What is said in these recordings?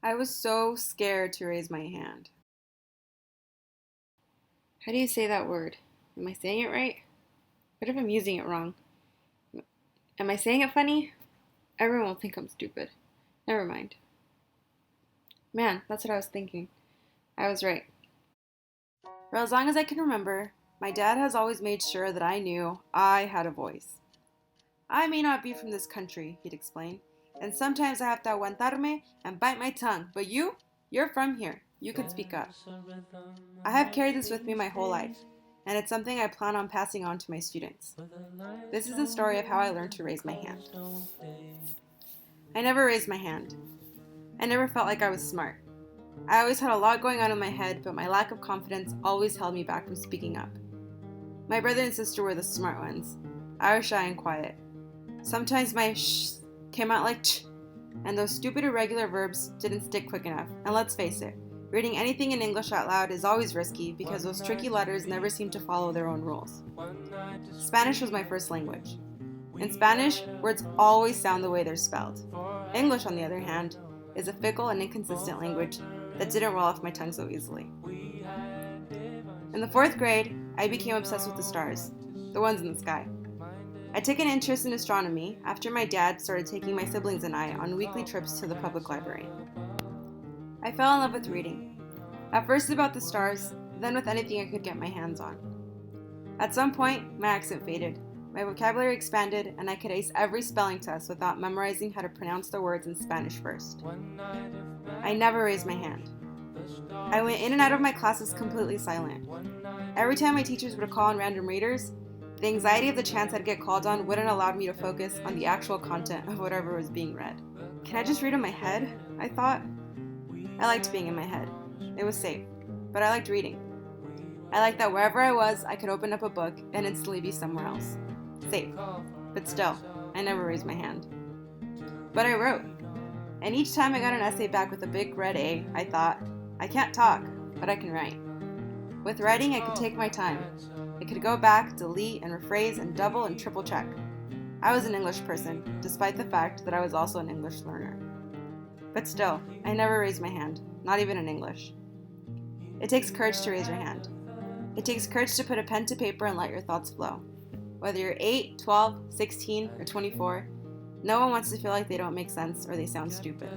I was so scared to raise my hand. How do you say that word? Am I saying it right? What if I'm using it wrong? Am I saying it funny? Everyone will think I'm stupid. Never mind. Man, that's what I was thinking. I was right. For as long as I can remember, my dad has always made sure that I knew I had a voice. I may not be from this country, he'd explain, and sometimes I have to aguantarme and bite my tongue, but you're from here. You can speak up. I have carried this with me my whole life, and it's something I plan on passing on to my students. This is the story of how I learned to raise my hand. I never raised my hand. I never felt like I was smart. I always had a lot going on in my head, but my lack of confidence always held me back from speaking up. My brother and sister were the smart ones. I was shy and quiet. Sometimes my sh came out like ch, and those stupid irregular verbs didn't stick quick enough. And let's face it, reading anything in English out loud is always risky because those tricky letters never seem to follow their own rules. Spanish was my first language. In Spanish, words always sound the way they're spelled. English, on the other hand, is a fickle and inconsistent language that didn't roll off my tongue so easily. In the 4th grade, I became obsessed with the stars, the ones in the sky. I took an interest in astronomy after my dad started taking my siblings and I on weekly trips to the public library. I fell in love with reading, at first about the stars, then with anything I could get my hands on. At some point, my accent faded, my vocabulary expanded, and I could ace every spelling test without memorizing how to pronounce the words in Spanish first. I never raised my hand. I went in and out of my classes completely silent. Every time my teachers would call on random readers, the anxiety of the chance I'd get called on wouldn't allow me to focus on the actual content of whatever was being read. Can I just read in my head? I thought. I liked being in my head. It was safe, but I liked reading. I liked that wherever I was, I could open up a book and instantly be somewhere else. Safe, but still, I never raised my hand. But I wrote, and each time I got an essay back with a big red A, I thought, I can't talk, but I can write. With writing, I could take my time. I could go back, delete, and rephrase, and double and triple check. I was an English person, despite the fact that I was also an English learner. But still, I never raised my hand, not even in English. It takes courage to raise your hand. It takes courage to put a pen to paper and let your thoughts flow. Whether you're 8, 12, 16, or 24, no one wants to feel like they don't make sense or they sound stupid.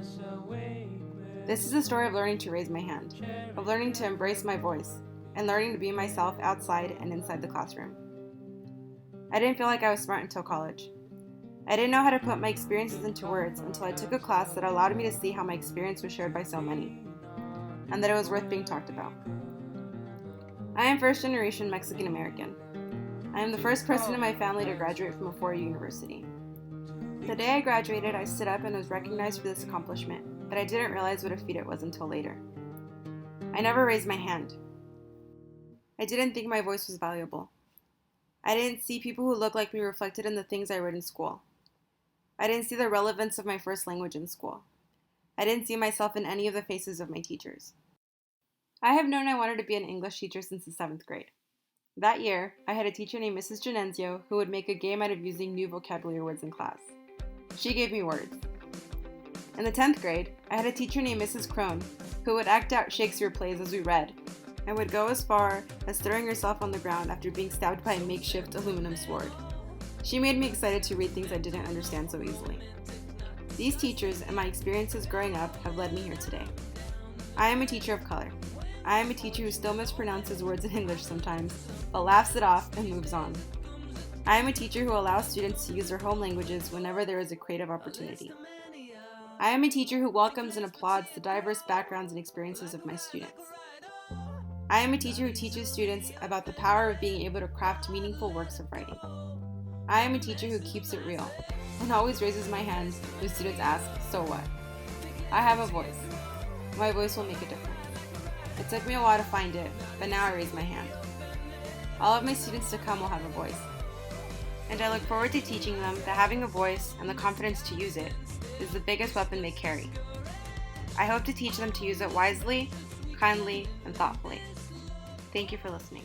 This is the story of learning to raise my hand, of learning to embrace my voice, and learning to be myself outside and inside the classroom. I didn't feel like I was smart until college. I didn't know how to put my experiences into words until I took a class that allowed me to see how my experience was shared by so many, and that it was worth being talked about. I am first generation Mexican American. I am the first person in my family to graduate from a four-year university. The day I graduated, I stood up and was recognized for this accomplishment, but I didn't realize what a feat it was until later. I never raised my hand. I didn't think my voice was valuable. I didn't see people who looked like me reflected in the things I read in school. I didn't see the relevance of my first language in school. I didn't see myself in any of the faces of my teachers. I have known I wanted to be an English teacher since the 7th grade. That year, I had a teacher named Mrs. Genenzio who would make a game out of using new vocabulary words in class. She gave me words. In the 10th grade, I had a teacher named Mrs. Crone who would act out Shakespeare plays as we read, and would go as far as throwing herself on the ground after being stabbed by a makeshift aluminum sword. She made me excited to read things I didn't understand so easily. These teachers and my experiences growing up have led me here today. I am a teacher of color. I am a teacher who still mispronounces words in English sometimes, but laughs it off and moves on. I am a teacher who allows students to use their home languages whenever there is a creative opportunity. I am a teacher who welcomes and applauds the diverse backgrounds and experiences of my students. I am a teacher who teaches students about the power of being able to craft meaningful works of writing. I am a teacher who keeps it real and always raises my hand when students ask, "So what?" I have a voice. My voice will make a difference. It took me a while to find it, but now I raise my hand. All of my students to come will have a voice. And I look forward to teaching them that having a voice and the confidence to use it is the biggest weapon they carry. I hope to teach them to use it wisely, kindly, and thoughtfully. Thank you for listening.